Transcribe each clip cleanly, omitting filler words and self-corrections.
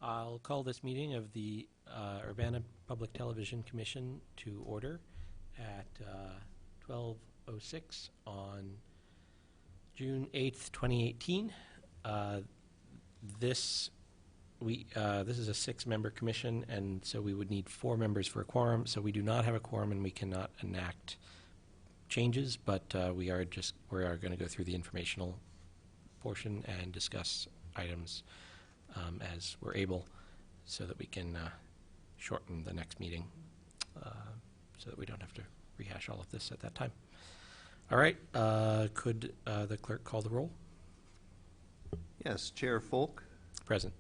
I'll call this meeting of the Urbana Public Television Commission to order at 12:06 on June 8th, 2018. This is a 6-member commission, and so we would need 4 members for a quorum. So we do not have a quorum, and we cannot enact changes. But we are going to go through the informational portion and discuss items as we're able, so that we can shorten the next meeting, so that we don't have to rehash all of this at that time. All right. Could the clerk call the roll? Yes. Chair Folk. Present.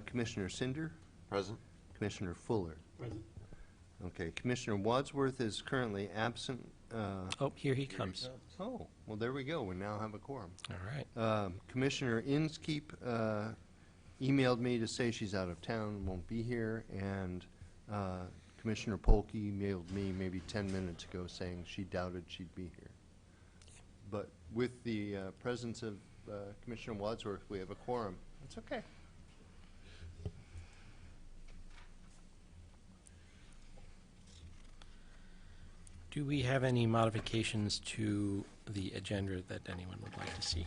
Commissioner Cinder. Present. Commissioner Fuller. Present. Okay. Commissioner Wadsworth is currently absent. Oh, here he comes. Oh, well, there we go. We now have a quorum. All right. Commissioner Inskeep emailed me to say she's out of town, won't be here, and Commissioner Polk emailed me maybe 10 minutes ago saying she doubted she'd be here. But with the presence of Commissioner Wadsworth, we have a quorum. It's okay. Do we have any modifications to the agenda that anyone would like to see?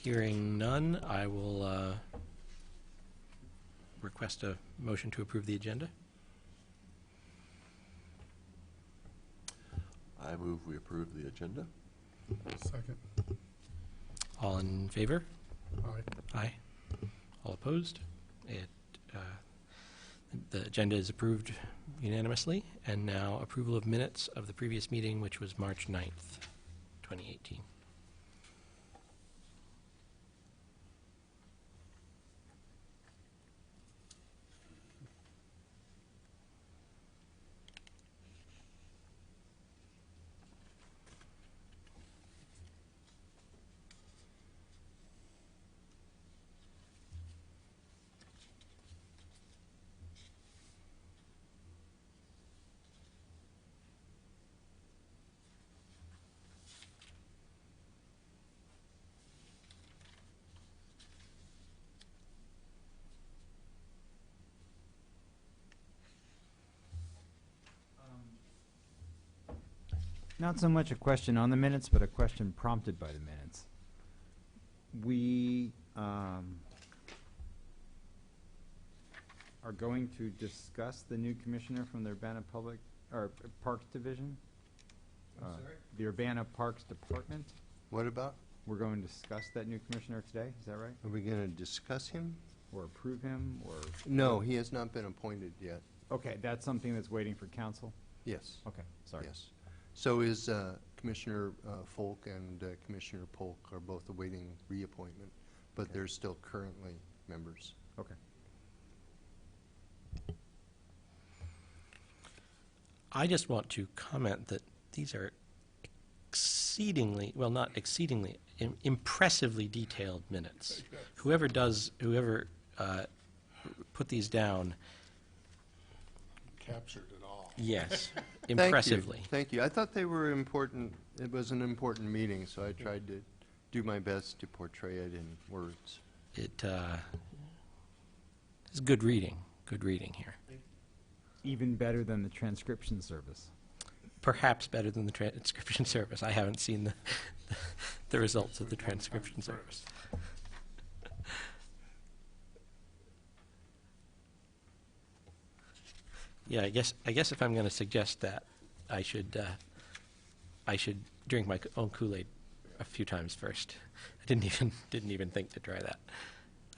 Hearing none, I will request a motion to approve the agenda. I move we approve the agenda. Second. All in favor? Aye. Aye. All opposed? The agenda is approved unanimously. And now approval of minutes of the previous meeting, which was March 9th, 2018. Not so much a question on the minutes, but a question prompted by the minutes. We are going to discuss the new commissioner from the Urbana Parks Division. I'm sorry? The Urbana Parks Department. What about? We're going to discuss that new commissioner today. Is that right? Are we going to discuss him? Or approve him? Or No, he has not been appointed yet. okay, that's something that's waiting for council. Yes. Okay, sorry. Yes. So is Commissioner Folk and Commissioner Polk are both awaiting reappointment, but Okay. they're still currently members. Okay. I just want to comment that these are exceedingly, well, not exceedingly, impressively detailed minutes. Whoever put these down, Captured it all. yes, impressively. Thank you. I thought they were important. It was an important meeting, so I tried to do my best to portray it in words. It is good reading here. Even better than the transcription service. Perhaps better than the transcription service. I haven't seen the results of the transcription service. Yeah, I guess if I'm going to suggest that, I should drink my own Kool-Aid a few times first. I didn't even think to try that.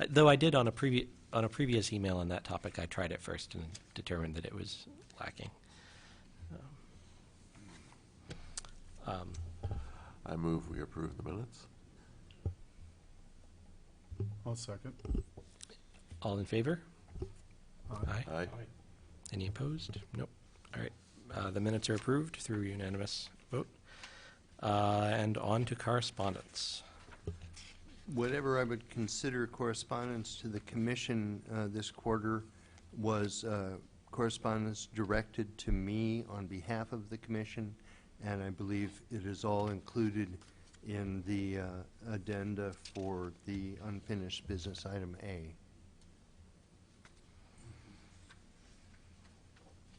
Though I did on a previous email on that topic. I tried it first and determined that it was lacking. I move we approve the minutes. I'll second. All in favor? Aye. Aye. Any opposed? Nope. All right. The minutes are approved through unanimous vote. And on to correspondence. Whatever I would consider correspondence to the commission this quarter was correspondence directed to me on behalf of the commission, and I believe it is all included in the addenda for the unfinished business item A.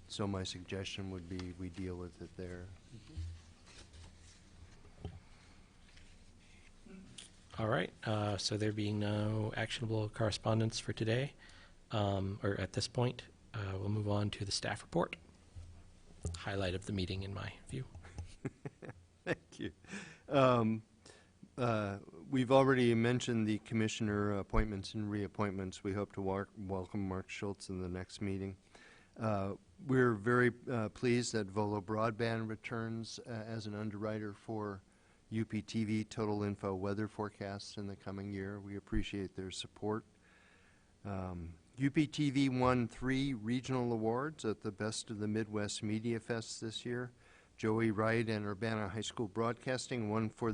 So my suggestion would be we deal with it there. All right, so there being no actionable correspondence for today, or at this point, we'll move on to the staff report. Highlight of the meeting in my view. Thank you. We've already mentioned the commissioner appointments and reappointments. We hope to welcome Mark Schultz in the next meeting. We're very pleased that Volo Broadband returns as an underwriter for UPTV Total Info weather forecasts in the coming year. We appreciate their support. UPTV won 3 regional awards at the Best of the Midwest Media Fest this year. Joey Wright and Urbana High School Broadcasting won for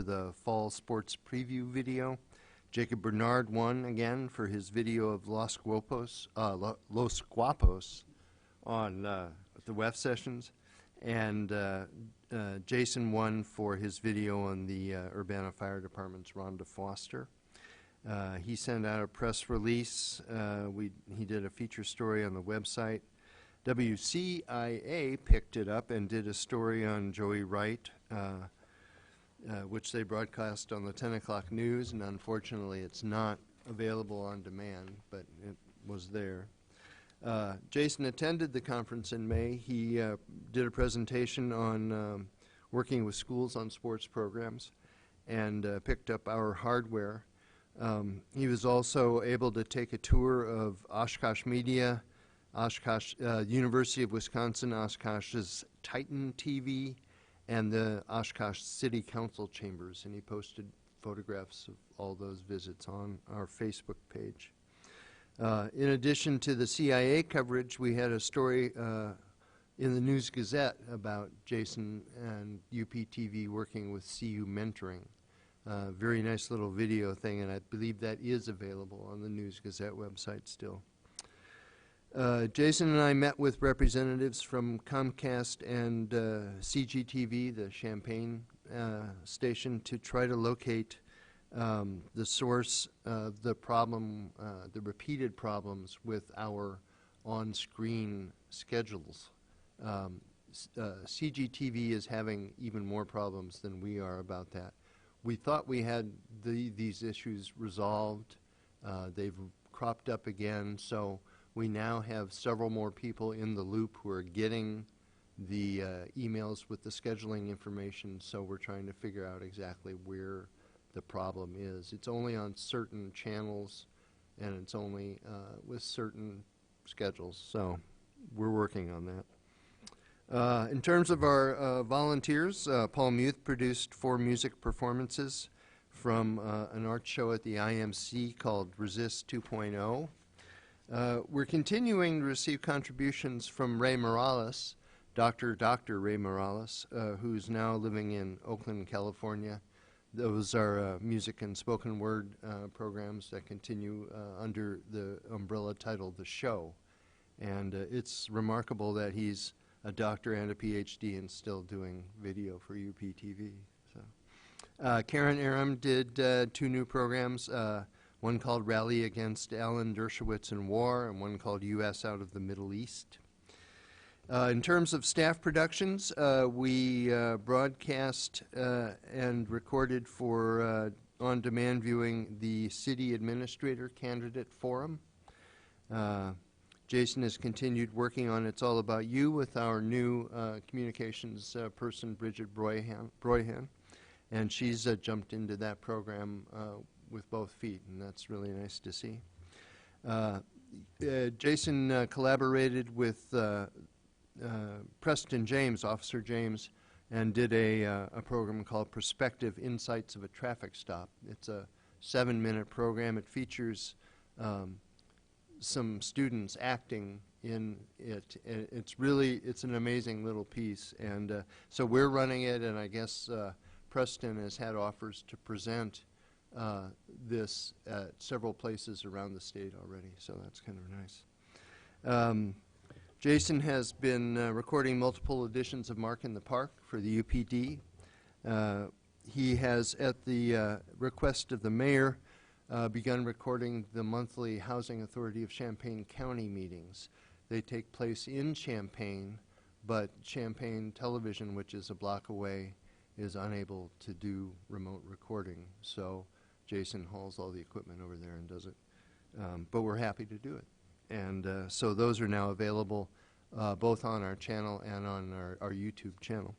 the fall sports preview video. Jacob Bernard won again for his video of Los Guapos on the WEF sessions. And Jason won for his video on the Urbana Fire Department's Rhonda Foster. He sent out a press release. He did a feature story on the website. WCIA picked it up and did a story on Joey Wright, which they broadcast on the 10 o'clock news, and unfortunately it's not available on demand, but it was there. Jason attended the conference in May. He did a presentation on working with schools on sports programs and picked up our hardware. He was also able to take a tour of Oshkosh Media, University of Wisconsin, Oshkosh's Titan TV, and the Oshkosh City Council chambers, and he posted photographs of all those visits on our Facebook page. In addition to the CIA coverage, we had a story in the News Gazette about Jason and UPTV working with CU Mentoring. Very nice little video thing, and I believe that is available on the News Gazette website still. Jason and I met with representatives from Comcast and CGTV, the Champaign station, to try to locate the source of the problem, the repeated problems with our on-screen schedules. CGTV is having even more problems than we are about that. We thought we had these issues resolved. They've cropped up again, so we now have several more people in the loop who are getting the emails with the scheduling information, so we're trying to figure out exactly where the problem is. It's only on certain channels, and it's only with certain schedules, so we're working on that. In terms of our volunteers, Paul Muth produced 4 music performances from an art show at the IMC called Resist 2.0. We're continuing to receive contributions from Ray Morales, Dr. Ray Morales, who's now living in Oakland, California. Those are music and spoken word programs that continue under the umbrella title The Show. And it's remarkable that he's a doctor and a PhD and still doing video for UPTV. So, Karen Aram did 2 new programs, one called Rally Against Alan Dershowitz in War and one called U.S. Out of the Middle East. In terms of staff productions, we broadcast and recorded for on-demand viewing the City Administrator Candidate Forum. Jason has continued working on It's All About You with our new communications person, Bridget Broyhan, and she's jumped into that program with both feet, and that's really nice to see. Jason collaborated with Preston James, Officer James, and did a program called Perspective Insights of a Traffic Stop. It's a 7-minute program. It features some students acting in it. It's an amazing little piece, and so we're running it, and I guess Preston has had offers to present this at several places around the state already, so that's kind of nice. Jason has been recording multiple editions of Mark in the Park for the UPD. He has, at the request of the mayor, begun recording the monthly Housing Authority of Champaign County meetings. They take place in Champaign, but Champaign Television, which is a block away, is unable to do remote recording. So Jason hauls all the equipment over there and does it. But we're happy to do it. And so those are now available both on our channel and on our YouTube channel.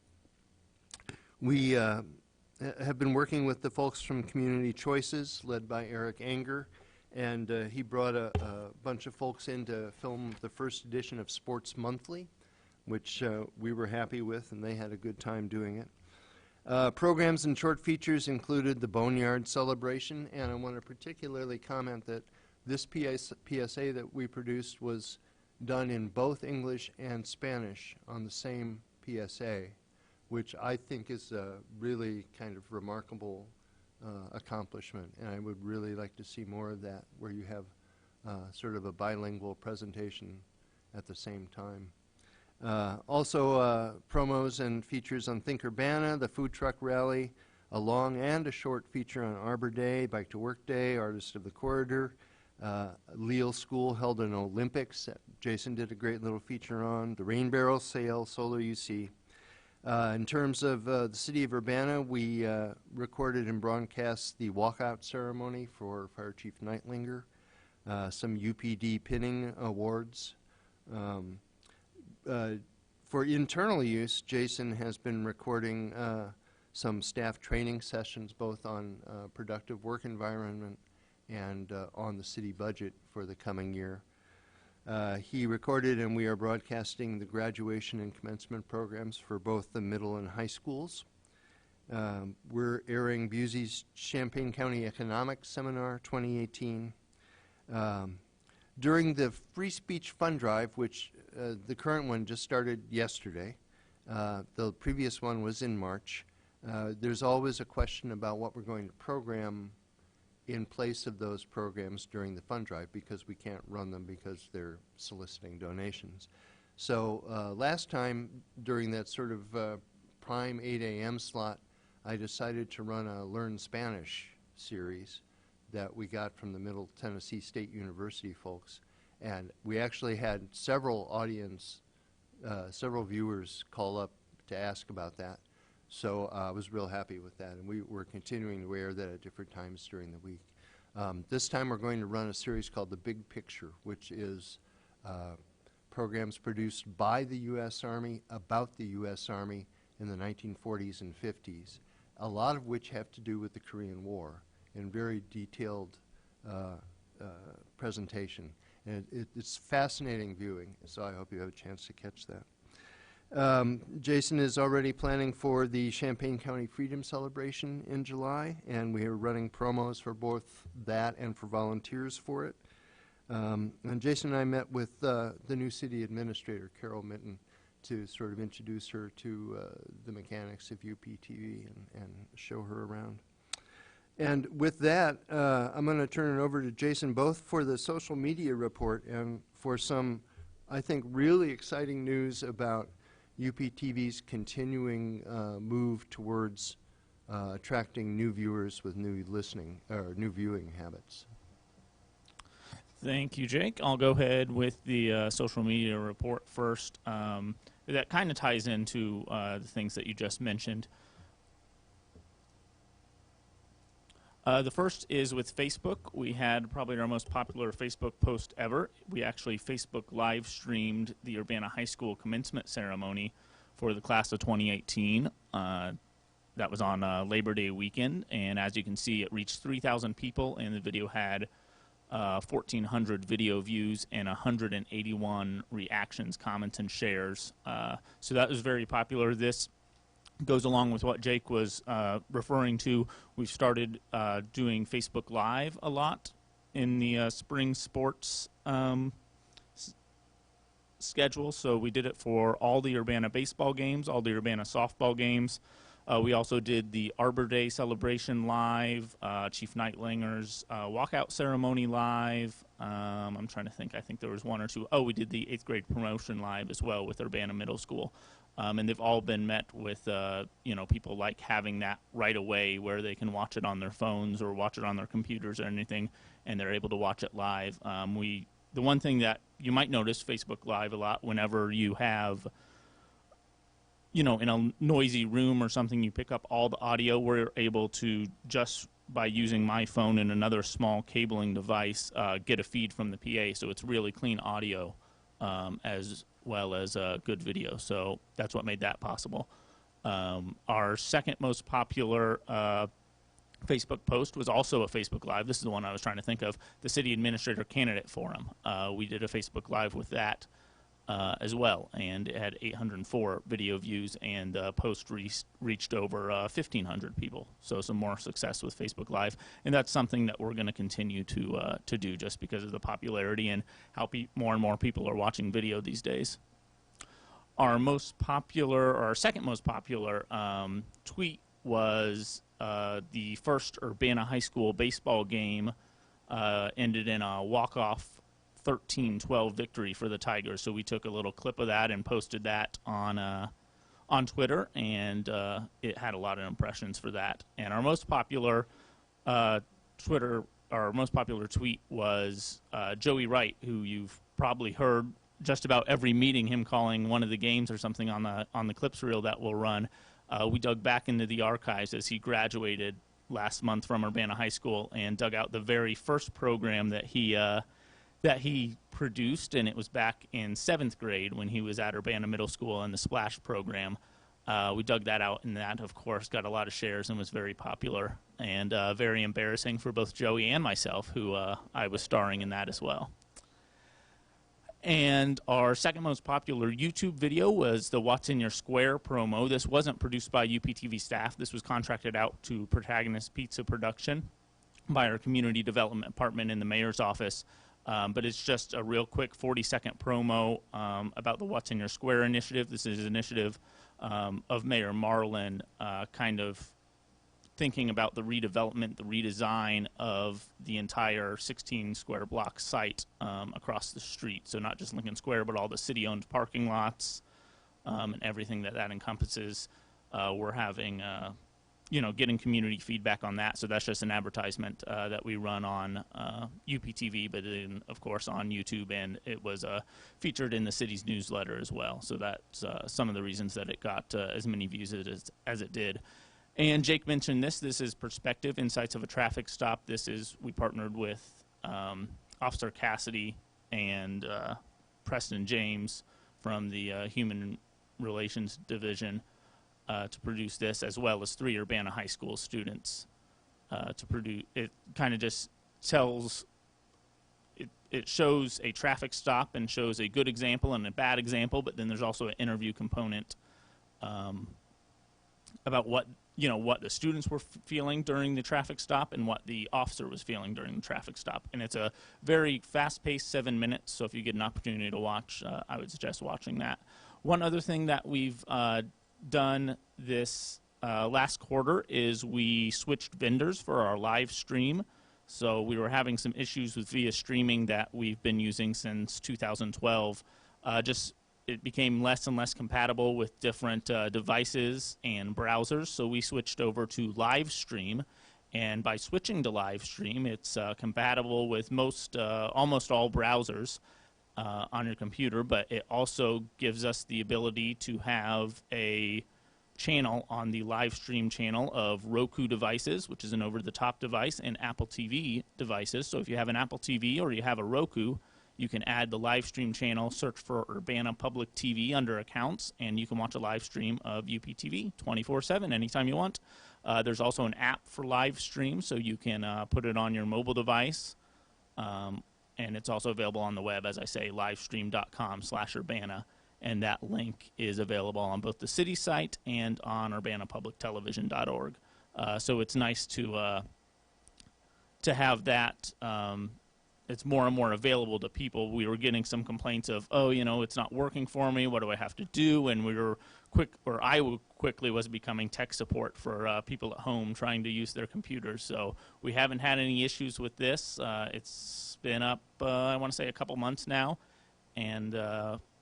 We have been working with the folks from Community Choices, led by Eric Anger, and he brought a bunch of folks in to film the first edition of Sports Monthly, which we were happy with, and they had a good time doing it. Programs and short features included the Boneyard Celebration, and I want to particularly comment that this PSA that we produced was done in both English and Spanish on the same PSA, which I think is a really kind of remarkable accomplishment, and I would really like to see more of that, where you have sort of a bilingual presentation at the same time. Also, promos and features on Think Urbana, the food truck rally, a long and a short feature on Arbor Day, Bike to Work Day, Artist of the Corridor. Leal School held an Olympics that Jason did a great little feature on, the Rain Barrel Sale, Solar UC. In terms of the city of Urbana, we recorded and broadcast the walkout ceremony for Fire Chief Nightlinger, some UPD pinning awards. For internal use, Jason has been recording some staff training sessions, both on productive work environment and on the city budget for the coming year. He recorded, and we are broadcasting the graduation and commencement programs for both the middle and high schools. We're airing Busey's Champaign County Economics Seminar 2018. During the Free Speech Fund Drive, which the current one just started yesterday, the previous one was in March, there's always a question about what we're going to program in place of those programs during the fund drive, because we can't run them because they're soliciting donations. So last time, during that sort of prime 8 a.m. slot, I decided to run a Learn Spanish series that we got from the Middle Tennessee State University folks. And we actually had several viewers call up to ask about that. So I was real happy with that, and we were continuing to air that at different times during the week. This time we're going to run a series called The Big Picture, which is programs produced by the U.S. Army about the U.S. Army in the 1940s and 50s, a lot of which have to do with the Korean War, in very detailed presentation. And it's fascinating viewing, so I hope you have a chance to catch that. Jason is already planning for the Champaign County Freedom Celebration in July, and we are running promos for both that and for volunteers for it. And Jason and I met with the new city administrator, Carol Mitten, to sort of introduce her to the mechanics of UPTV and show her around. And with that, I'm going to turn it over to Jason, both for the social media report and for some, I think, really exciting news about UPTV's continuing move towards attracting new viewers with new listening or new viewing habits. Thank you, Jake. I'll go ahead with the social media report first. That kind of ties into the things that you just mentioned. The first is with Facebook. We had probably our most popular Facebook post ever. We actually Facebook live streamed the Urbana High School commencement ceremony for the class of 2018. That was on Labor Day weekend, and as you can see, it reached 3,000 people, and the video had 1,400 video views and 181 reactions, comments, and shares. So that was very popular. This goes along with what Jake was referring to. We've started doing Facebook Live a lot in the spring sports schedule. So we did it for all the Urbana baseball games, all the Urbana softball games, We also did the Arbor Day celebration live, Chief Nightlinger's walkout ceremony live. I'm trying to think. I think there was one or two. Oh, we did the 8th grade promotion live as well with Urbana Middle School. And they've all been met with, people like having that right away where they can watch it on their phones or watch it on their computers or anything, and they're able to watch it live. The one thing that you might notice Facebook Live a lot whenever you have, in a noisy room or something, you pick up all the audio. We're able to, just by using my phone and another small cabling device, get a feed from the PA. So it's really clean audio as well as good video. So that's what made that possible. Our second most popular Facebook post was also a Facebook Live. This is the one I was trying to think of, the City Administrator Candidate Forum. We did a Facebook Live with that as well, and it had 804 video views, and the post reached over 1,500 people. So some more success with Facebook Live, and that's something that we're going to continue to do just because of the popularity and how more and more people are watching video these days. Our second most popular tweet was the first Urbana High School baseball game ended in a walk-off 13-12 victory for the Tigers. So we took a little clip of that and posted that on Twitter, and it had a lot of impressions for that. And our most popular tweet was Joey Wright, who you've probably heard just about every meeting, him calling one of the games or something on the clips reel that we'll run. We dug back into the archives as he graduated last month from Urbana High School and dug out the very first program that he produced, and it was back in 7th grade when he was at Urbana Middle School in the Splash program. We dug that out, and that, of course, got a lot of shares and was very popular and very embarrassing for both Joey and myself, who I was starring in that as well. And our second most popular YouTube video was the What's in Your Square promo. This wasn't produced by UPTV staff. This was contracted out to Protagonist Pizza Production by our Community Development Department in the Mayor's office. But it's just a real quick 40-second promo about the What's in Your Square initiative. This is an initiative of Mayor Marlin kind of thinking about the redevelopment, the redesign of the entire 16 square block site across the street. So not just Lincoln Square, but all the city-owned parking lots and everything that encompasses. We're having, getting community feedback on that. So that's just an advertisement that we run on UPTV, but then, of course, on YouTube, and it was featured in the city's newsletter as well. So that's some of the reasons that it got as many views as it did. And Jake mentioned this. This is Perspective, Insights of a Traffic Stop. We partnered with Officer Cassidy and Preston James from the Human Relations Division to produce this, as well as 3 Urbana High School students to produce. It kind of just it shows a traffic stop and shows a good example and a bad example, but then there's also an interview component about what the students were feeling during the traffic stop and what the officer was feeling during the traffic stop. And it's a very fast-paced 7 minutes, so if you get an opportunity to watch, I would suggest watching that. One other thing that we've done this last quarter is we switched vendors for our live stream. So we were having some issues with via streaming that we've been using since 2012. It became less and less compatible with different devices and browsers, so we switched over to live stream. And by switching to live stream, it's compatible with almost all browsers on your computer, but it also gives us the ability to have a channel on the live stream channel of Roku devices, which is an over-the-top device, and Apple TV devices. So if you have an Apple TV or you have a Roku, you can add the live stream channel, search for Urbana Public TV under accounts, and you can watch a live stream of UPTV 24/7 anytime you want. There's also an app for live stream, so you can put it on your mobile device. And it's also available on the web, as I say, livestream.com/Urbana. And that link is available on both the city site and on UrbanaPublicTelevision.org. So it's nice to have that it's more and more available to people. We were getting some complaints of, oh, you know, it's not working for me. What do I have to do? And I quickly was becoming tech support for people at home trying to use their computers. So we haven't had any issues with this. It's been up, I want to say, a couple months now, and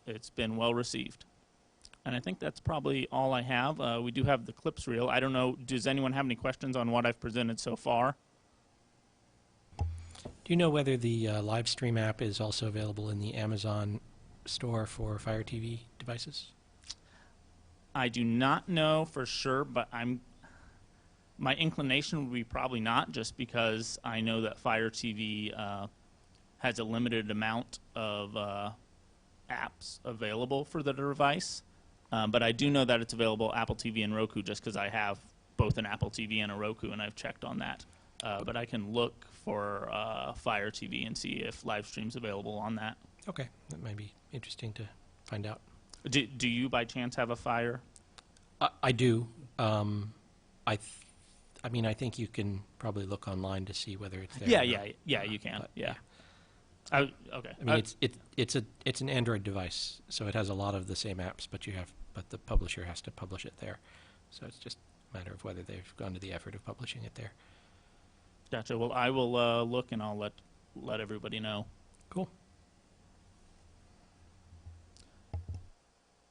it's been well received. And I think that's probably all I have. We do have the clips reel. I don't know, does anyone have any questions on what I've presented so far? Do you know whether the live stream app is also available in the Amazon store for Fire TV devices? I do not know for sure, but my inclination would be probably not, just because I know that Fire TV has a limited amount of apps available for the device. But I do know that it's available Apple TV and Roku, just because I have both an Apple TV and a Roku, and I've checked on that. But I can look for Fire TV and see if live stream's available on that. Okay, that might be interesting to find out. Do you by chance have a Fire? I do. I mean, I think you can probably look online to see whether it's there. Yeah, or yeah, not. yeah. You can. But, Yeah. Okay. I mean, it's an Android device, so it has a lot of the same apps, but the publisher has to publish it there. So it's just a matter of whether they've gone to the effort of publishing it there. Gotcha. Well, I will look, and I'll let everybody know. Cool.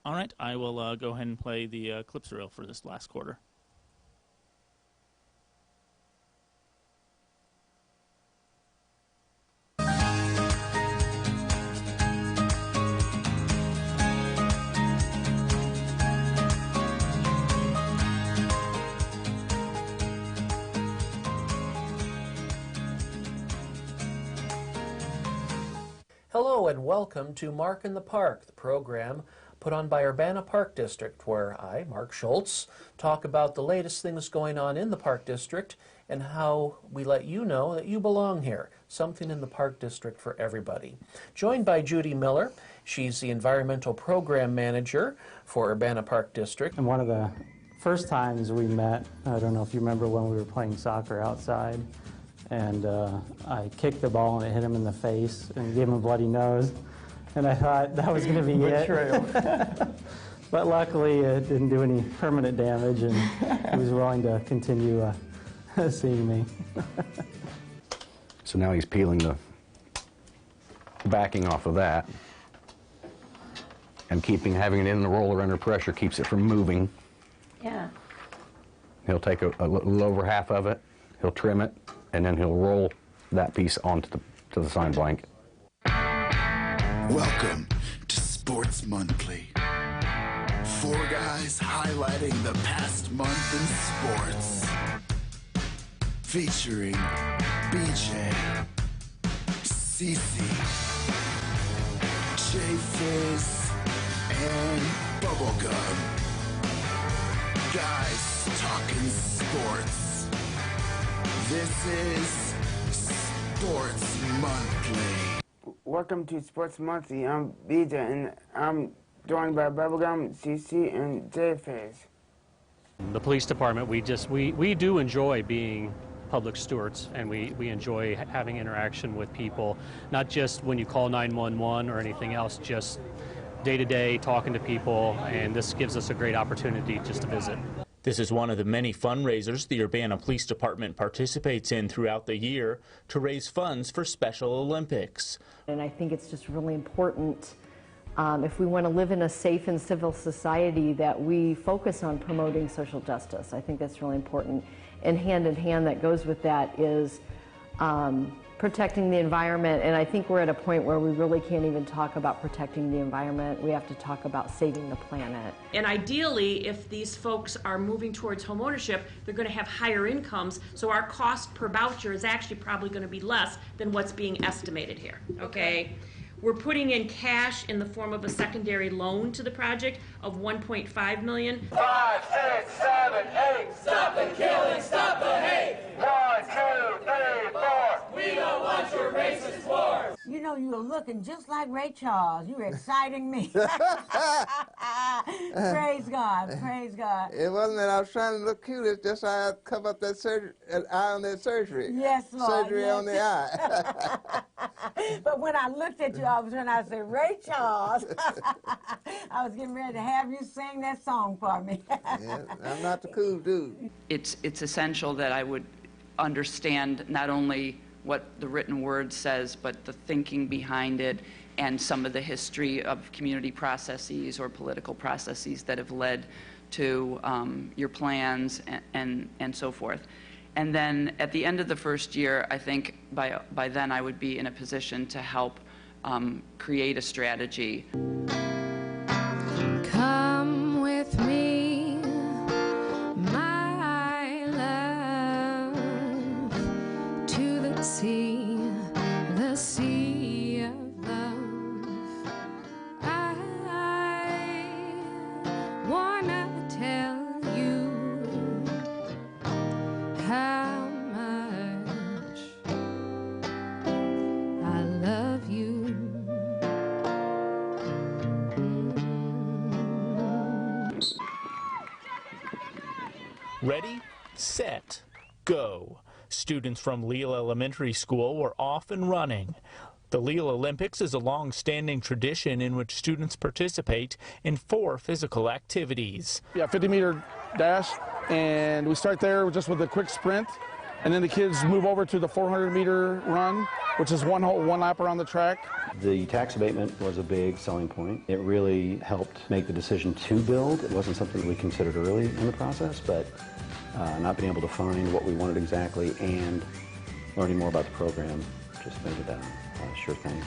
All right. I will go ahead and play the clips reel for this last quarter. Hello and welcome to Mark in the Park, the program put on by Urbana Park District, where I, Mark Schultz, talk about the latest things going on in the Park District and how we let you know that you belong here. Something in the Park District for everybody. Joined by Judy Miller. She's the Environmental Program Manager for Urbana Park District. And one of the first times we met, I don't know if you remember when we were playing soccer outside, and I kicked the ball and it hit him in the face and gave him a bloody nose. And I thought that was going to be it. But luckily it didn't do any permanent damage, and he was willing to continue seeing me. So now he's peeling the backing off of that, and having it in the roller under pressure keeps it from moving. Yeah. He'll take a little over half of it, he'll trim it, and then he'll roll that piece onto the sign blank. Welcome to Sports Monthly. 4 guys highlighting the past month in sports. Featuring BJ, Cece, J-Fizz, and Bubblegum. Guys talking sports. This is Sports Monthly. Welcome to Sports Monthly. I'm BJ, and I'm joined by Bubblegum, CC, and J-Fizz. The police department, we do enjoy being public stewards, and we enjoy having interaction with people, not just when you call 911 or anything else, just day-to-day talking to people, and this gives us a great opportunity just to visit. This is one of the many fundraisers the Urbana Police Department participates in throughout the year to raise funds for Special Olympics. And I think it's just really important, if we want to live in a safe and civil society, that we focus on promoting social justice. I think that's really important. And hand in hand that goes with that is protecting the environment. And I think we're at a point where we really can't even talk about protecting the environment. We have to talk about saving the planet. And ideally, if these folks are moving towards home ownership, they're going to have higher incomes, so our cost per voucher is actually probably going to be less than what's being estimated here, okay? We're putting in cash in the form of a secondary loan to the project of $1.5 million. 5, 6, 7, 8. Stop the killing, stop the hate. 1, 2, 3, 4. We don't want your racist wars. You know you were looking just like Ray Charles. You were exciting me. Praise God. Praise God. It wasn't that I was trying to look cute. It's just I had come up that surgery, an eye on that surgery. Yes, Lord. Surgery yes. on the eye. But when I looked at you, I was when I said Ray Charles. I was getting ready to have you sing that song for me. Yeah, I'm not the cool dude. It's essential that I would understand not only what the written word says, but the thinking behind it and some of the history of community processes or political processes that have led to your plans and so forth. And then at the end of the first year, I think by then I would be in a position to help create a strategy. Come with me, my love, to the sea of love. I wanna tell you how much I love you. Ready, set, go. Students from Leal Elementary School were off and running. The Leal Olympics is a long-standing tradition in which students participate in 4 physical activities. Yeah, 50-meter dash, and we start there just with a quick sprint, and then the kids move over to the 400-meter run, which is one lap around the track. The tax abatement was a big selling point. It really helped make the decision to build. It wasn't something that we considered early in the process, but not being able to find what we wanted exactly and learning more about the program just made it a sure thing.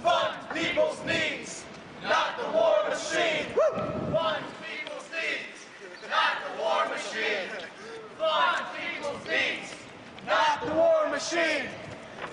Fund people's needs, not the war machine. Fund people's needs, not the war machine. Fund people's needs, not the war machine.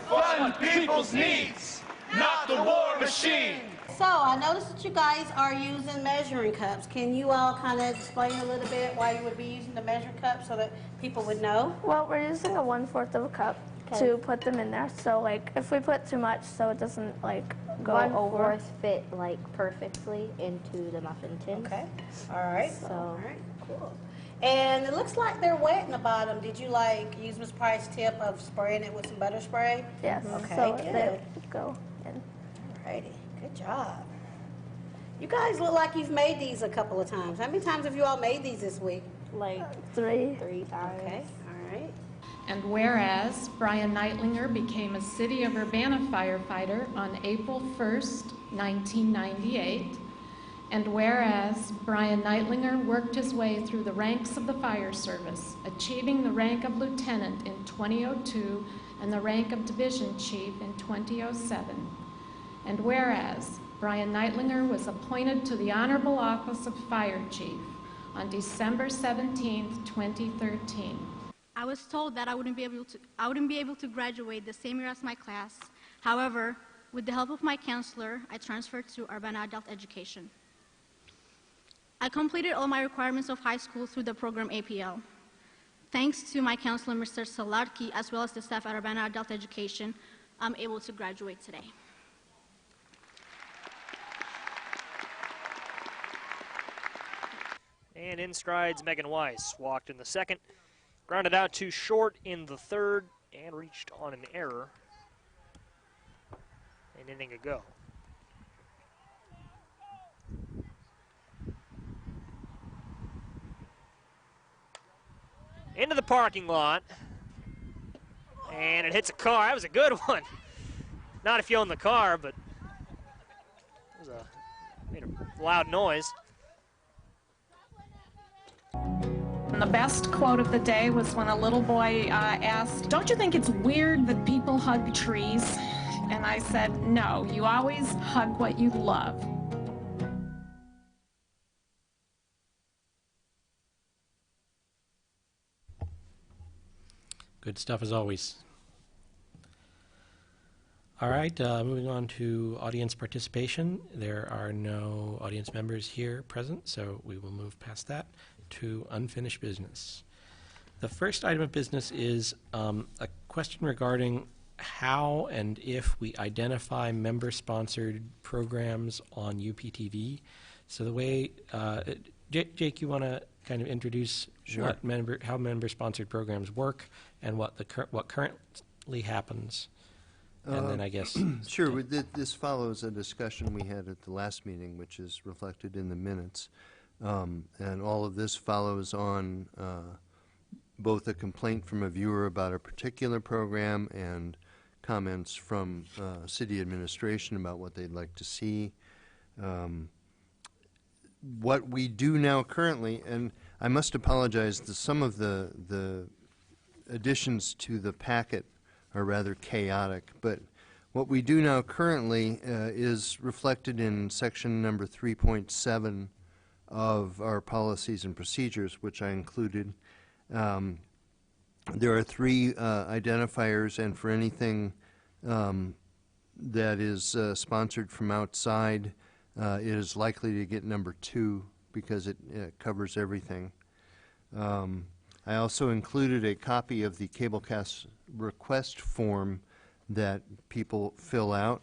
Fund people's needs, not the war machine. So I noticed that you guys are using measuring cups. Can you all kind of explain a little bit why you would be using the measuring cup so that people would know? Well, we're using a 1/4 of a cup to put them in there. So like if we put too much, so it doesn't like go over. 1/4 fit like perfectly into the muffin tin. Okay. All right. So. All right. Cool. And it looks like they're wet in the bottom. Did you like use Ms. Price's tip of spraying it with some butter spray? Yes. Okay. So Good. they go in. Alrighty. Good job. You guys look like you've made these a couple of times. How many times have you all made these this week? Like 3 times. Okay. All right. And whereas Brian Neitlinger became a City of Urbana firefighter on April 1st, 1998, and whereas Brian Neitlinger worked his way through the ranks of the fire service, achieving the rank of lieutenant in 2002 and the rank of division chief in 2007, and whereas Brian Neitlinger was appointed to the honorable office of fire chief on December 17th, 2013. I was told that I wouldn't be able to graduate the same year as my class. However, with the help of my counselor, I transferred to Urbana Adult Education. I completed all my requirements of high school through the program APL. Thanks to my counselor, Mr. Salarki, as well as the staff at Urbana Adult Education, I'm able to graduate today. And in strides Megan Weiss, walked in the second, grounded out too short in the third, and reached on an error. An inning ago. Into the parking lot, and it hits a car. That was a good one. Not if you own the car, but it was made a loud noise. And the best quote of the day was when a little boy asked, "Don't you think it's weird that people hug trees?" And I said, "No, you always hug what you love." Good stuff as always. All right, moving on to audience participation. There are no audience members here present, so we will move past that to unfinished business. The first item of business is a question regarding how and if we identify member-sponsored programs on UPTV. So the way, Jake, you want to kind of introduce Sure. how member-sponsored programs work and what what currently happens, and then I guess Sure. This follows a discussion we had at the last meeting, which is reflected in the minutes, and all of this follows on both a complaint from a viewer about a particular program and comments from city administration about what they'd like to see. What we do now currently, and I must apologize, some of the additions to the packet are rather chaotic, but what we do now currently is reflected in section number 3.7 of our policies and procedures, which I included. There are 3 identifiers, and for anything that is sponsored from outside, it is likely to get number 2 because it covers everything. I also included a copy of the Cablecast request form that people fill out.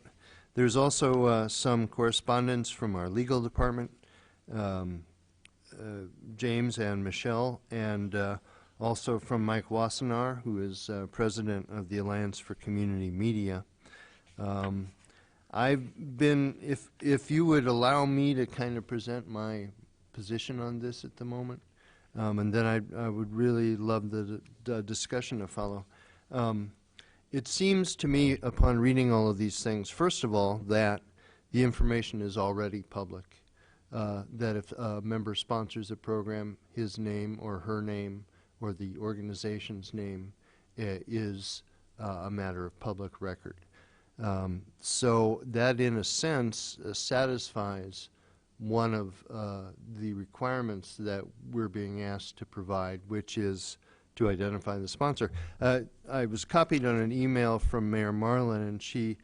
There's also some correspondence from our legal department, James and Michelle, and also from Mike Wassenaar, who is president of the Alliance for Community Media. I've been, if you would allow me to kind of present my position on this at the moment, and then I would really love the discussion to follow. It seems to me, upon reading all of these things, first of all, that the information is already public, that if a member sponsors a program, his name or her name or the organization's name is a matter of public record. So that, in a sense, satisfies one of the requirements that we're being asked to provide, which is to identify the sponsor. I was copied on an email from Mayor Marlin, and she,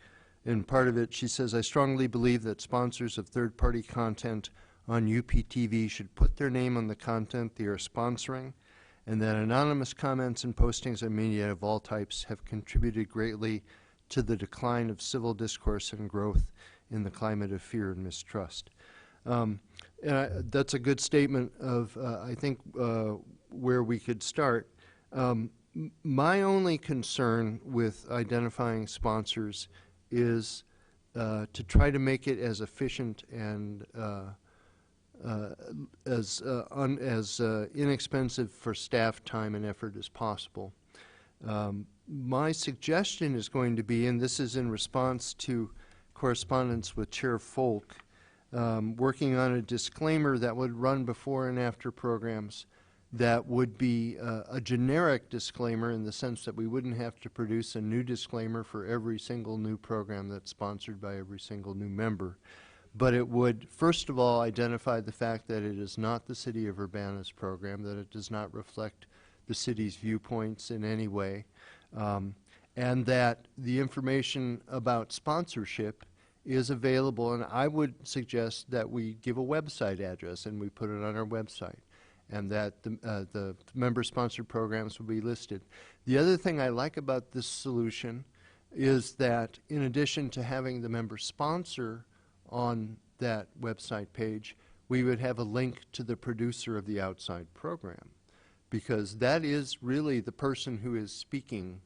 in part of it, she says, "I strongly believe that sponsors of third-party content on UPTV should put their name on the content they are sponsoring, and that anonymous comments and postings on media of all types have contributed greatly to the decline of civil discourse and growth in the climate of fear and mistrust." That's a good statement of, I think, where we could start. My only concern with identifying sponsors is to try to make it as efficient and as inexpensive for staff time and effort as possible. My suggestion is going to be, and this is in response to correspondence with Chair Folk, working on a disclaimer that would run before and after programs that would be a generic disclaimer in the sense that we wouldn't have to produce a new disclaimer for every single new program that's sponsored by every single new member. But it would, first of all, identify the fact that it is not the City of Urbana's program, that it does not reflect the city's viewpoints in any way, and that the information about sponsorship is available. And I would suggest that we give a website address and we put it on our website, and that the member-sponsored programs will be listed. The other thing I like about this solution is that in addition to having the member sponsor on that website page, we would have a link to the producer of the outside program, because that is really the person who is speaking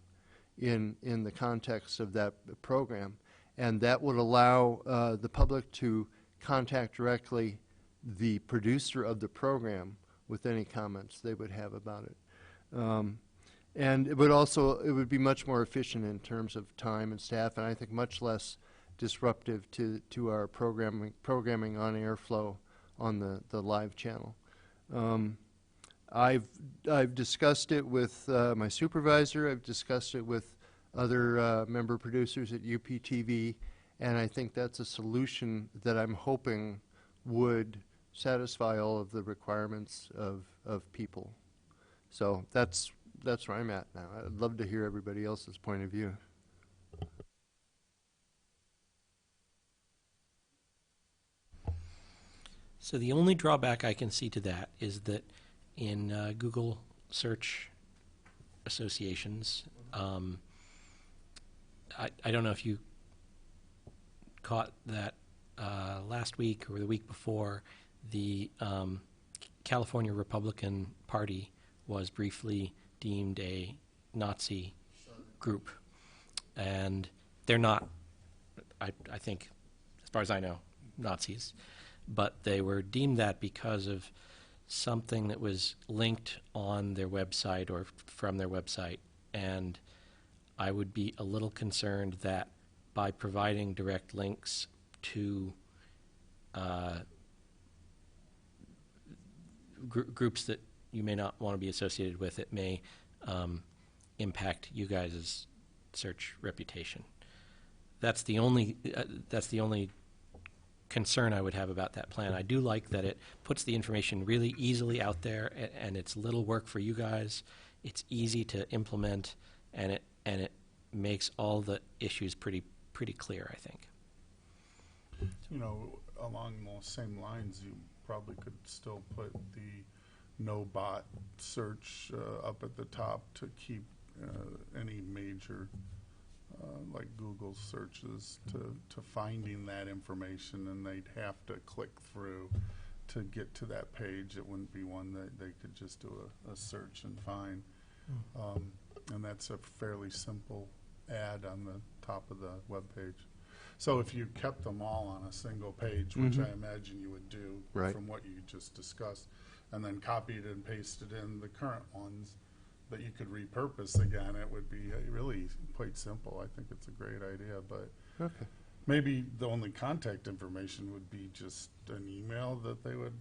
in the context of that program, and that would allow the public to contact directly the producer of the program with any comments they would have about it. And it would be much more efficient in terms of time and staff, and I think much less disruptive to our programming on airflow on the live channel. I've discussed it with my supervisor. I've discussed it with other member producers at UPTV, and I think that's a solution that I'm hoping would satisfy all of the requirements of people. So that's where I'm at now. I'd love to hear everybody else's point of view. So the only drawback I can see to that is that in Google search associations, I don't know if you caught that last week or the week before, the California Republican Party was briefly deemed a Nazi group. And they're not, I think, as far as I know, Nazis. But they were deemed that because of something that was linked on their website or from their website. And I would be a little concerned that by providing direct links to groups that you may not want to be associated with, it may impact you guys' search reputation. That's the only concern I would have about that plan. I do like that it puts the information really easily out there, and it's little work for you guys. It's easy to implement, and it makes all the issues pretty clear, I think. You know, along those same lines, you probably could still put the no bot search up at the top to keep any major like Google searches to finding that information, and they'd have to click through to get to that page. It wouldn't be one that they could just do a search and find. And that's a fairly simple ad on the top of the web page. So if you kept them all on a single page, which I imagine you would do from what you just discussed, and then copied and pasted in the current ones that you could repurpose again, it would be really quite simple. I think it's a great idea, but maybe the only contact information would be just an email that they would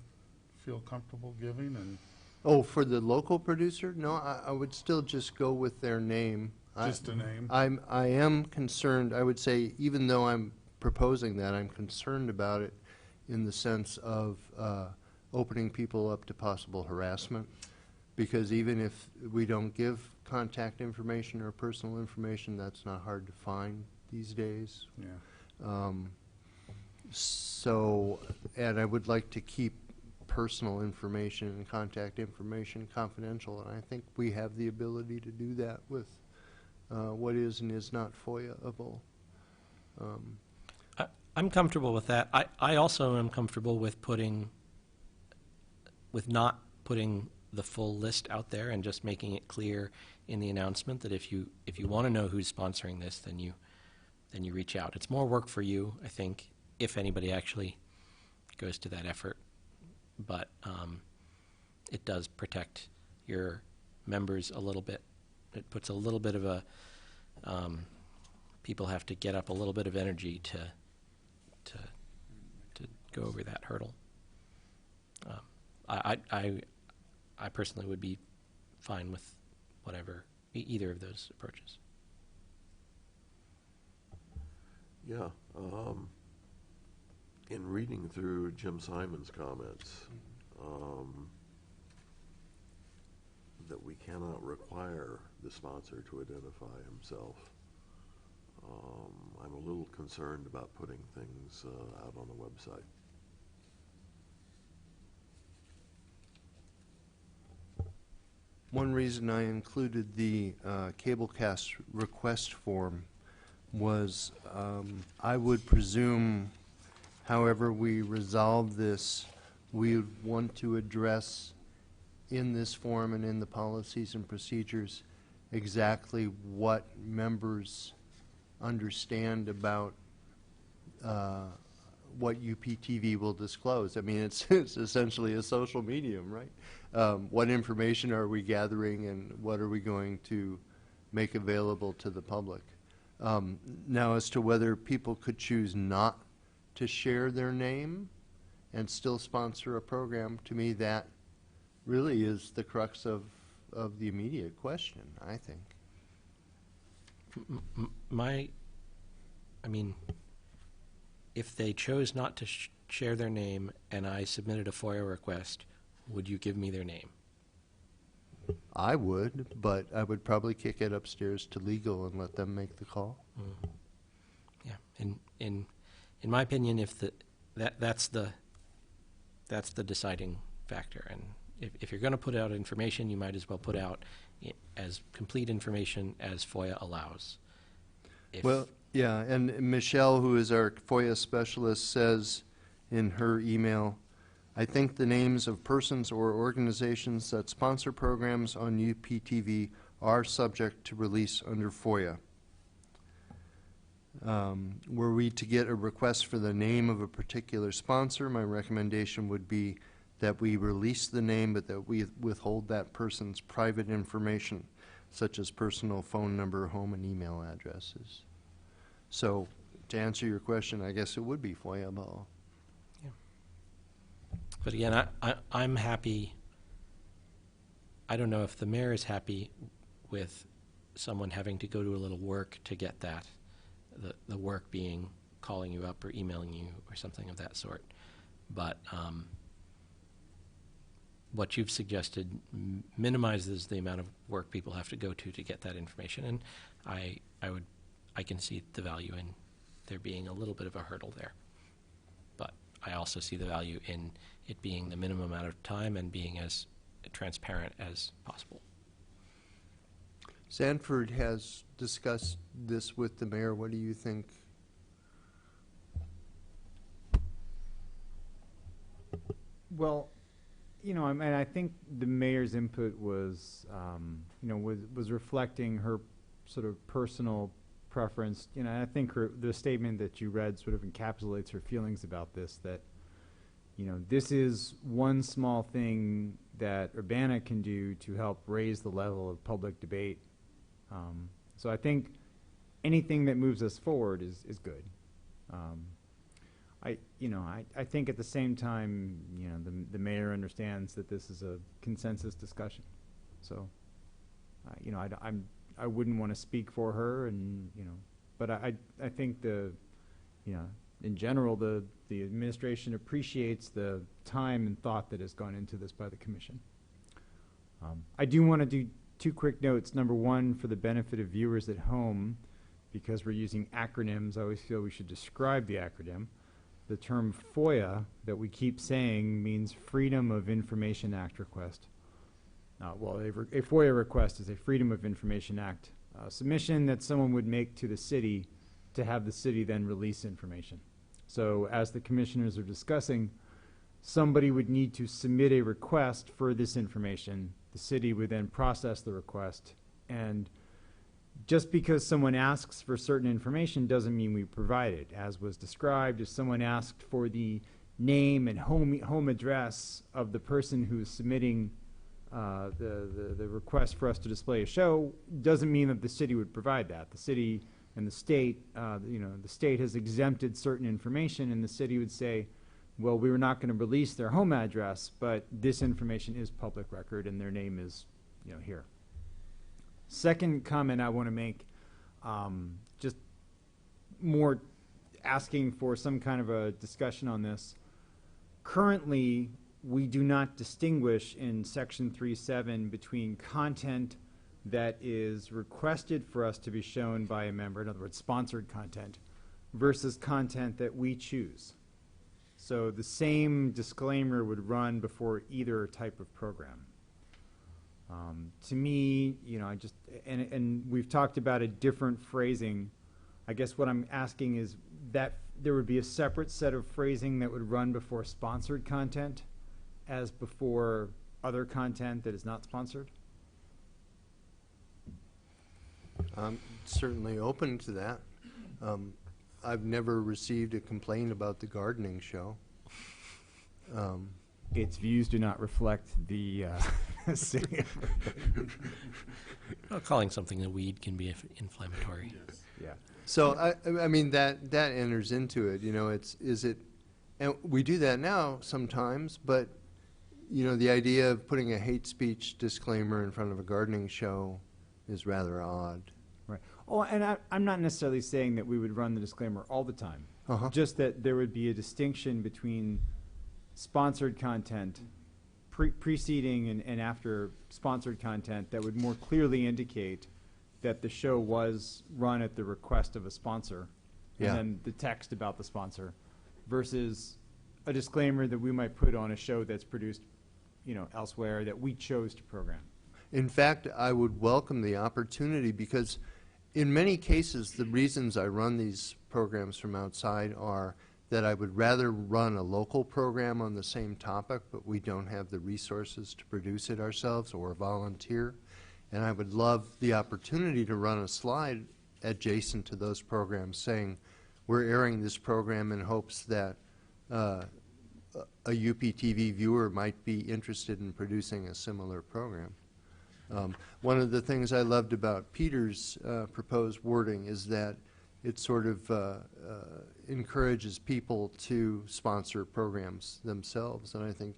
feel comfortable giving. And oh, for the local producer? No, I would still just go with their name. Just a name? I am concerned, I would say, even though I'm proposing that, I'm concerned about it in the sense of opening people up to possible harassment. Because even if we don't give contact information or personal information, that's not hard to find these days. Yeah. So, and I would like to keep personal information and contact information confidential, and I think we have the ability to do that with what is and is not FOIA-able. I'm comfortable with that. I also am comfortable with not putting the full list out there and just making it clear in the announcement that if you want to know who's sponsoring this, then you reach out. It's more work for you, I think, if anybody actually goes to that effort. But it does protect your members a little bit. It puts a little bit of a people have to get up a little bit of energy to go over that hurdle. I personally would be fine with whatever, either of those approaches. Yeah. In reading through Jim Simon's comments, that we cannot require the sponsor to identify himself, I'm a little concerned about putting things out on the website. One reason I included the Cablecast request form was I would presume, however we resolve this, we would want to address in this form and in the policies and procedures exactly what members understand about what UPTV will disclose. I mean, it's essentially a social medium, right? What information are we gathering, and what are we going to make available to the public? Now, as to whether people could choose not to share their name and still sponsor a program, to me that really is the crux of the immediate question, I think. I mean, if they chose not to share their name and I submitted a FOIA request, would you give me their name? I would, but I would probably kick it upstairs to legal and let them make the call. Yeah, in my opinion, if that's the deciding factor, and if you're going to put out information, you might as well put out as complete information as FOIA allows. if. Well, yeah, and Michelle, who is our FOIA specialist, says in her email, I think the names of persons or organizations that sponsor programs on UPTV are subject to release under FOIA. Were we to get a request for the name of a particular sponsor, my recommendation would be that we release the name, but that we withhold that person's private information, such as personal phone number, home, and email addresses. So, to answer your question, I guess it would be FOIA-able. Yeah. But again, I'm happy. I don't know if the mayor is happy with someone having to go to a little work to get that. The work being calling you up or emailing you or something of that sort. But what you've suggested minimizes the amount of work people have to go to get that information, and I can see the value in there being a little bit of a hurdle there. But I also see the value in it being the minimum amount of time and being as transparent as possible. Sanford has discussed this with the mayor. What do you think? Well, you know, I mean, I think the mayor's input was, you know, was reflecting her sort of personal preference. You know, I think the statement that you read sort of encapsulates her feelings about this, that, you know, this is one small thing that Urbana can do to help raise the level of public debate. So I think anything that moves us forward is good. I think at the same time, you know, the mayor understands that this is a consensus discussion. So, you know, I wouldn't want to speak for her, and you know, but I think you know, in general, the administration appreciates the time and thought that has gone into this by the commission. I do want to do two quick notes. Number one, for the benefit of viewers at home, because we're using acronyms, I always feel we should describe the acronym. The term FOIA that we keep saying means Freedom of Information Act request. Well, a FOIA request is a Freedom of Information Act submission that someone would make to the city to have the city then release information. So as the commissioners are discussing, somebody would need to submit a request for this information. The city would then process the request, and just because someone asks for certain information doesn't mean we provide it. As was described, if someone asked for the name and home address of the person who's submitting the request for us to display a show, doesn't mean that the city would provide that. The city and the state, you know, the state has exempted certain information, and the city would say, well, we were not going to release their home address, but this information is public record and their name is, you know, here. Second comment I want to make, just more asking for some kind of a discussion on this. Currently, we do not distinguish in Section 3.7 between content that is requested for us to be shown by a member, in other words, sponsored content, versus content that we choose. So the same disclaimer would run before either type of program. To me, you know, and we've talked about a different phrasing. I guess what I'm asking is that there would be a separate set of phrasing that would run before sponsored content as before other content that is not sponsored. I'm certainly open to that. I've never received a complaint about the gardening show. Its views do not reflect the city. Well, calling something a weed can be inflammatory. Yes. Yeah. So I mean that enters into it. You know, and we do that now sometimes, but you know, the idea of putting a hate speech disclaimer in front of a gardening show is rather odd. Right. Oh, and I'm not necessarily saying that we would run the disclaimer all the time. Uh-huh. Just that there would be a distinction between sponsored content, preceding and after sponsored content that would more clearly indicate that the show was run at the request of a sponsor, yeah, and then the text about the sponsor, versus a disclaimer that we might put on a show that's produced, you know, elsewhere that we chose to program. In fact, I would welcome the opportunity, because in many cases, the reasons I run these programs from outside are that I would rather run a local program on the same topic, but we don't have the resources to produce it ourselves or volunteer. And I would love the opportunity to run a slide adjacent to those programs saying, we're airing this program in hopes that a UPTV viewer might be interested in producing a similar program. One of the things I loved about Peter's proposed wording is that it sort of encourages people to sponsor programs themselves, and I think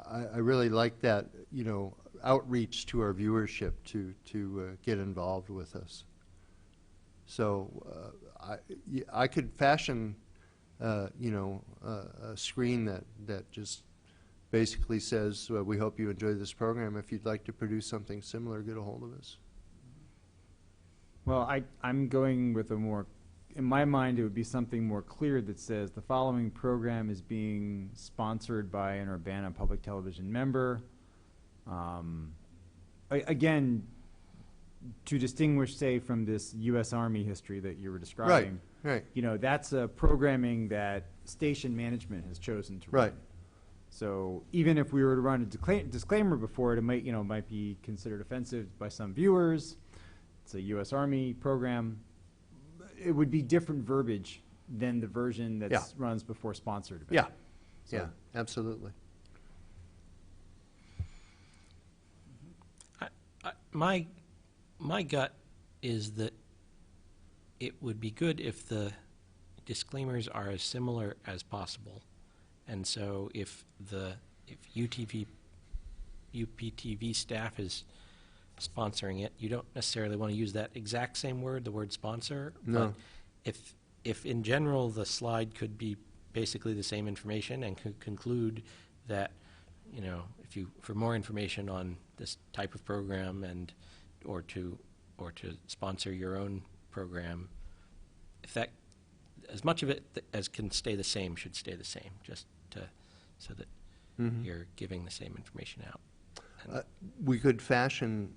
I really like that, you know, outreach to our viewership to get involved with us. So I could fashion, you know, a screen that just basically says, we hope you enjoy this program. If you'd like to produce something similar, get a hold of us. Well, I'm going with a more, in my mind, it would be something more clear that says the following program is being sponsored by an Urbana Public Television member. Again, to distinguish, say, from this U.S. Army history that you were describing, right. You know, that's a programming that station management has chosen to run. Right. So even if we were to run a disclaimer before it, it might, you know, might be considered offensive by some viewers. It's a U.S. Army program. It would be different verbiage than the version that runs before sponsored event. Yeah, So- yeah, absolutely. My gut is that it would be good if the disclaimers are as similar as possible. And so if UPTV staff is sponsoring it, you don't necessarily want to use that exact same word, the word sponsor. No. But if in general the slide could be basically the same information and could conclude that, you know, for more information on this type of program and or to sponsor your own program, if that, as much of it as can stay the same should stay the same, just so that you're giving the same information out. We could fashion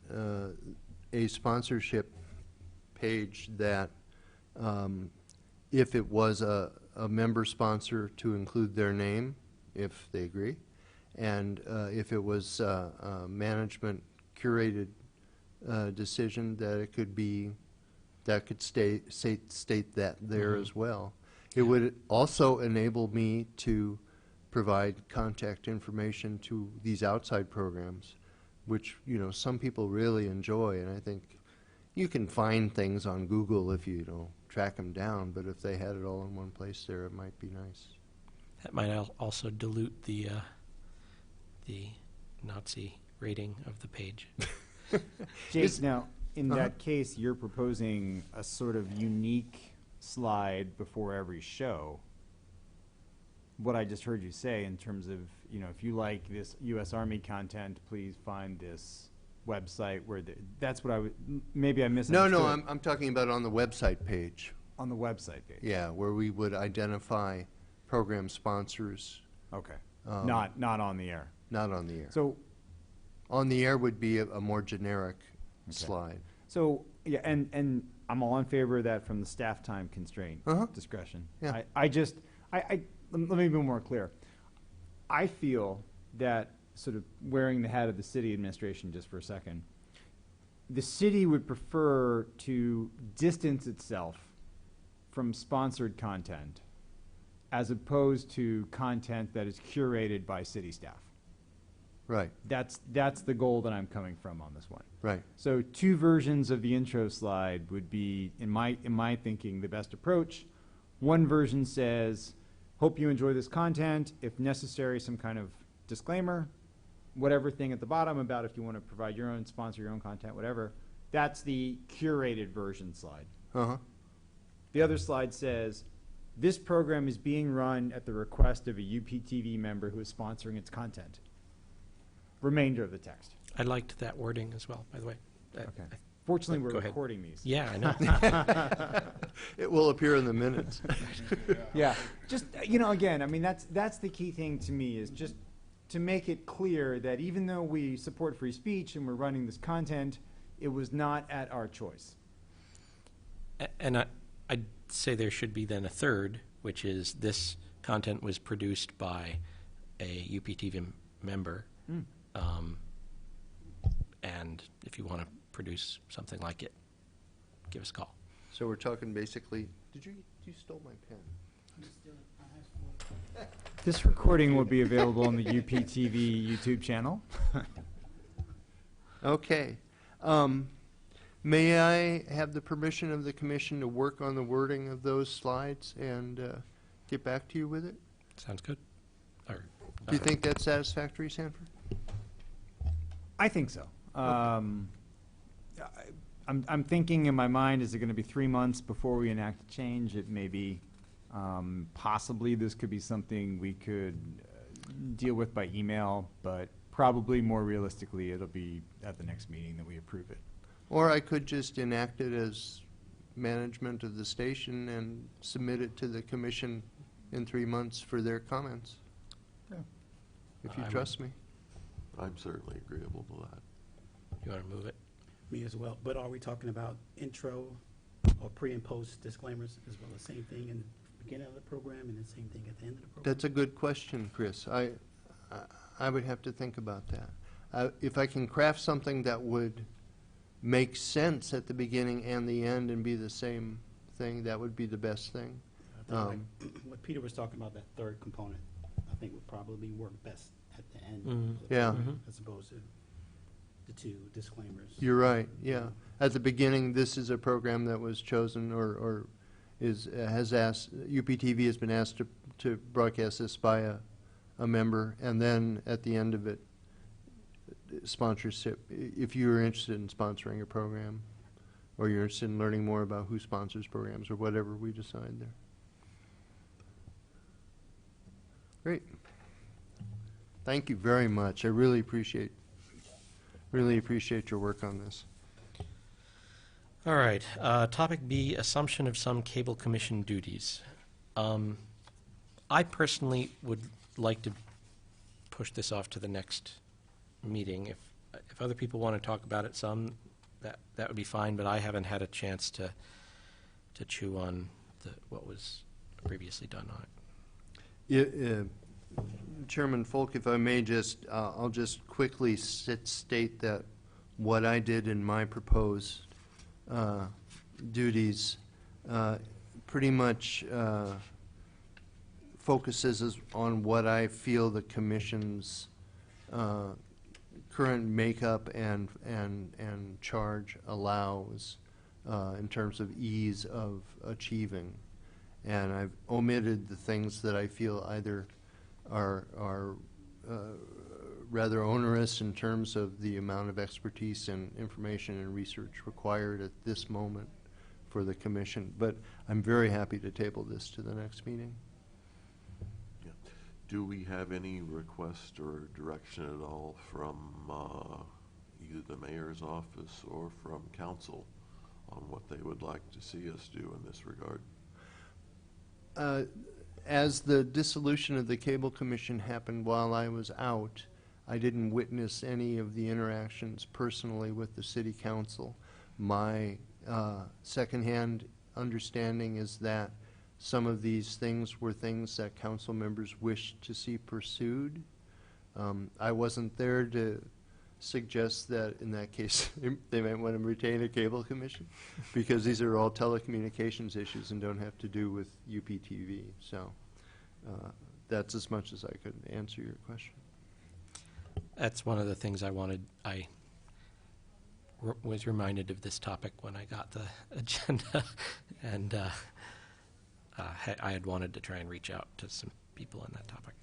a sponsorship page that, if it was a member sponsor, to include their name, if they agree, and if it was a management curated decision, that it could be, that could state that there as well. It would also enable me to provide contact information to these outside programs, which, you know, some people really enjoy, and I think you can find things on Google if you don't track them down, but if they had it all in one place there, it might be nice. That might also dilute the Nazi rating of the page. Jake, now, in that case, you're proposing a sort of unique slide before every show. What I just heard you say in terms of, you know, if you like this U.S. Army content, please find this website where that's what I would, maybe I misunderstood. No, I'm talking about on the website page. On the website page. Yeah, where we would identify program sponsors. Okay. Not on the air. Not on the air. So on the air would be a more generic slide. So, yeah, and I'm all in favor of that from the staff time constraint discretion. Yeah. Let me be more clear. I feel that, sort of wearing the hat of the city administration just for a second, the city would prefer to distance itself from sponsored content as opposed to content that is curated by city staff. Right. That's the goal that I'm coming from on this one. Right. So 2 versions of the intro slide would be, in my thinking, the best approach. One version says, hope you enjoy this content. If necessary, some kind of disclaimer, whatever thing at the bottom about if you want to provide your own, sponsor your own content, whatever. That's the curated version slide. The other slide says, this program is being run at the request of a UPTV member who is sponsoring its content. Remainder of the text. I liked that wording as well, by the way. Okay. Fortunately, we're Go ahead. recording these. Yeah, I know. It will appear in the minutes. Yeah. Just, you know, again, I mean, that's the key thing to me, is just to make it clear that even though we support free speech and we're running this content, it was not at our choice. And I'd say there should be then a third, which is this content was produced by a UPTV member. And if you want to produce something like it, give us a call. So we're talking basically, you stole my pen. This recording will be available on the UPTV YouTube channel. Okay. May I have the permission of the commission to work on the wording of those slides and get back to you with it? Sounds good. Do you think that's satisfactory, Sanford? I think so. I'm thinking in my mind, is it going to be 3 months before we enact a change? It may be. Possibly this could be something we could deal with by email, but probably more realistically, it'll be at the next meeting that we approve it. Or I could just enact it as management of the station and submit it to the commission in 3 months for their comments. Yeah. If you trust me. I'm certainly agreeable to that. You want to move it? Me as well. But are we talking about intro or pre and post disclaimers as well? The same thing in the beginning of the program and the same thing at the end of the program? That's a good question, Chris. I would have to think about that. If I can craft something that would make sense at the beginning and the end and be the same thing, that would be the best thing. Like what Peter was talking about, that third component, I think would probably work best at the end of the program, as opposed to the two disclaimers. You're right, yeah. At the beginning, this is a program that was chosen or has asked, UPTV has been asked to broadcast this by a member, and then at the end of it, sponsorship, if you're interested in sponsoring a program, or you're interested in learning more about who sponsors programs, or whatever we decide there. Great. Thank you very much. I really appreciate your work on this. All right. Topic B, assumption of some cable commission duties. I personally would like to push this off to the next meeting. If other people want to talk about it some, that would be fine, but I haven't had a chance to chew on what was previously done on it. Chairman Folk, if I may I'll just quickly state that what I did in my proposed duties pretty much focuses on what I feel the commission's current makeup and charge allows in terms of ease of achieving. And I've omitted the things that I feel either are rather onerous in terms of the amount of expertise and information and research required at this moment for the commission. But I'm very happy to table this to the next meeting. Yeah. Do we have any request or direction at all from either the mayor's office or from council on what they would like to see us do in this regard? As the dissolution of the Cable Commission happened while I was out, I didn't witness any of the interactions personally with the city council. My secondhand understanding is that some of these things were things that council members wished to see pursued. I wasn't there to suggest that in that case they might want to retain a cable commission because these are all telecommunications issues and don't have to do with UPTV. So that's as much as I could answer your question. That's one of the things I wanted. I was reminded of this topic when I got the agenda, and I had wanted to try and reach out to some people on that topic.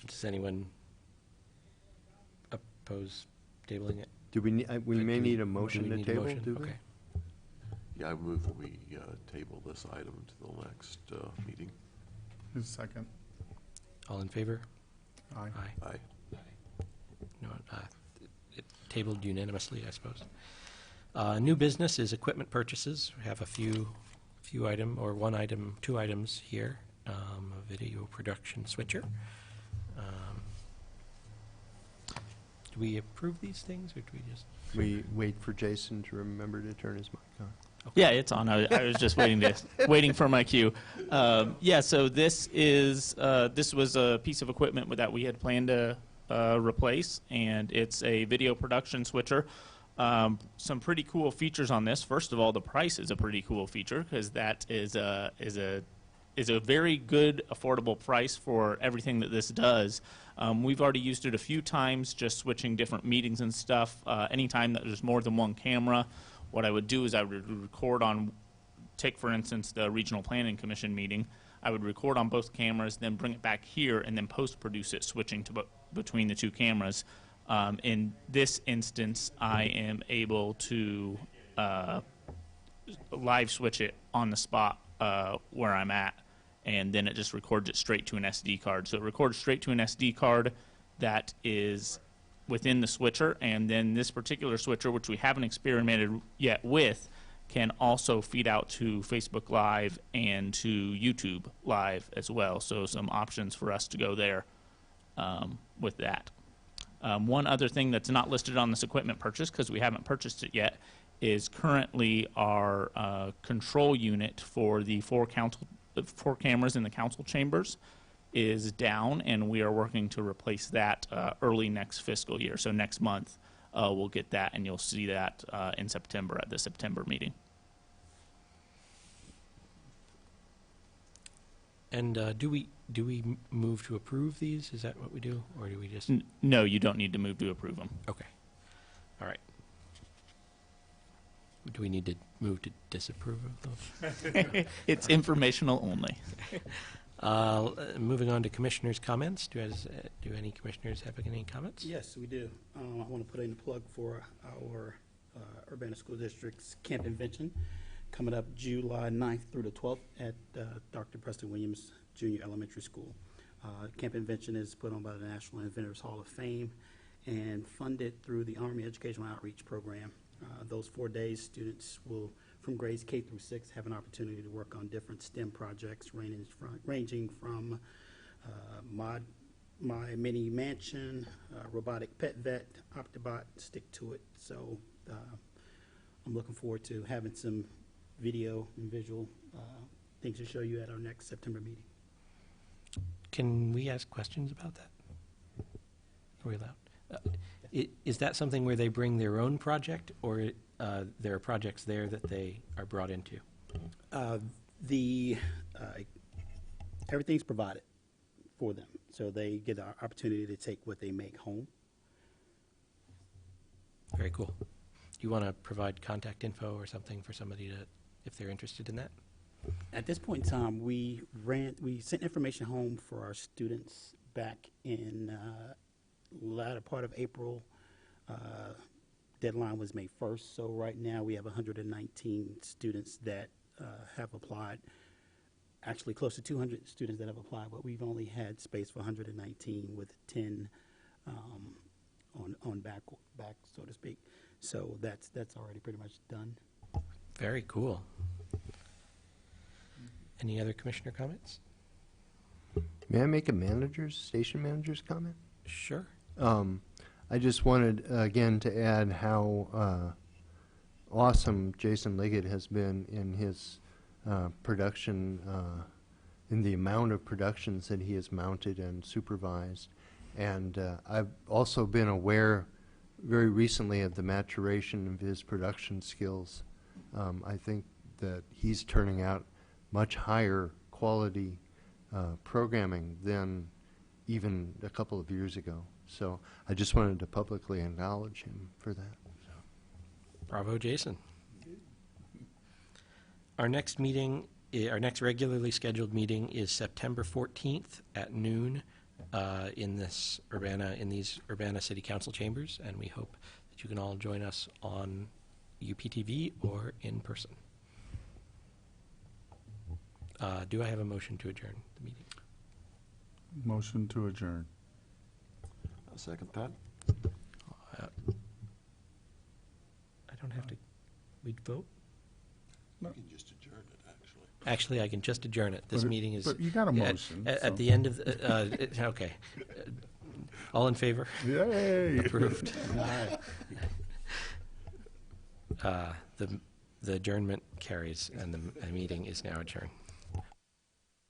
Does anyone oppose tabling it? Do we we may need a motion to table, do we? Okay. Yeah, I move that we table this item to the next meeting. Second. All in favor? Aye. Aye. No, it tabled unanimously, I suppose. New business is equipment purchases. We have a few item, or one item, 2 items here. A video production switcher. Do Do we approve these things, or do we just? We wait for Jason to remember to turn his mic on. Yeah, it's on. I was just waiting for my cue. Yeah, so this was a piece of equipment that we had planned to replace, and it's a video production switcher. Some pretty cool features on this. First of all, the price is a pretty cool feature because that is a very good, affordable price for everything that this does. We've already used it a few times, just switching different meetings and stuff. Anytime that there's more than one camera, what I would do is I would record on, take for instance the Regional Planning Commission meeting. I would record on both cameras, then bring it back here, and then post-produce it, switching to between the two cameras. In this instance, I am able to live switch it on the spot where I'm at, and then it just records it straight to an SD card. So it records straight to an SD card that is within the switcher, and then this particular switcher, which we haven't experimented yet with, can also feed out to Facebook Live and to YouTube Live as well. So some options for us to go there with that. One other thing that's not listed on this equipment purchase, because we haven't purchased it yet, is currently our control unit for the four cameras in the council chambers is down, and we are working to replace that early next fiscal year. So next month we'll get that, and you'll see that in September at the September meeting. And do we move to approve these? Is that what we do, or do we just? No, you don't need to move to approve them. Okay. All right. Do we need to move to disapprove of those? It's informational only. Moving on to commissioners' comments. Do any commissioners have any comments? Yes, we do. I want to put in a plug for our Urbana School District's Camp Invention coming up July 9th through the 12th at Dr. Preston Williams Junior Elementary School. Camp Invention is put on by the National Inventors Hall of Fame and funded through the Army Educational Outreach Program. Those 4 days, students will, from grades K through 6, have an opportunity to work on different STEM projects ranging from My Mini Mansion, Robotic Pet Vet, Optibot, Stick to It. So I'm looking forward to having some video and visual things to show you at our next September meeting. Can we ask questions about that? Are we allowed? Is that something where they bring their own project, or there are projects there that they are brought into? Everything's provided for them, so they get the opportunity to take what they make home. Very cool. Do you want to provide contact info or something for somebody to, if they're interested in that? At this point in time, we sent information home for our students back in latter part of April. Deadline was May 1st, so right now we have 119 students that have applied. Actually, close to 200 students that have applied, but we've only had space for 119 with 10 on back, so to speak. So that's already pretty much done. Very cool. Any other commissioner comments? May I make a station manager's comment? Sure. I just wanted, again, to add how awesome Jason Liggett has been in his production, in the amount of productions that he has mounted and supervised. And I've also been aware very recently of the maturation of his production skills. I think that he's turning out much higher quality programming than even a couple of years ago. So I just wanted to publicly acknowledge him for that. So. Bravo, Jason. Our next meeting, our next regularly scheduled meeting is September 14th at noon in these Urbana City Council chambers, and we hope that you can all join us on UPTV or in person. Do I have a motion to adjourn the meeting? Motion to adjourn. I'll second that. I don't have to. We'd vote? You can just adjourn it, actually. Actually, I can just adjourn it. This meeting is. But you got a motion. At the end of the, okay. All in favor? Yay! Approved. Aye. The adjournment carries, and the meeting is now adjourned.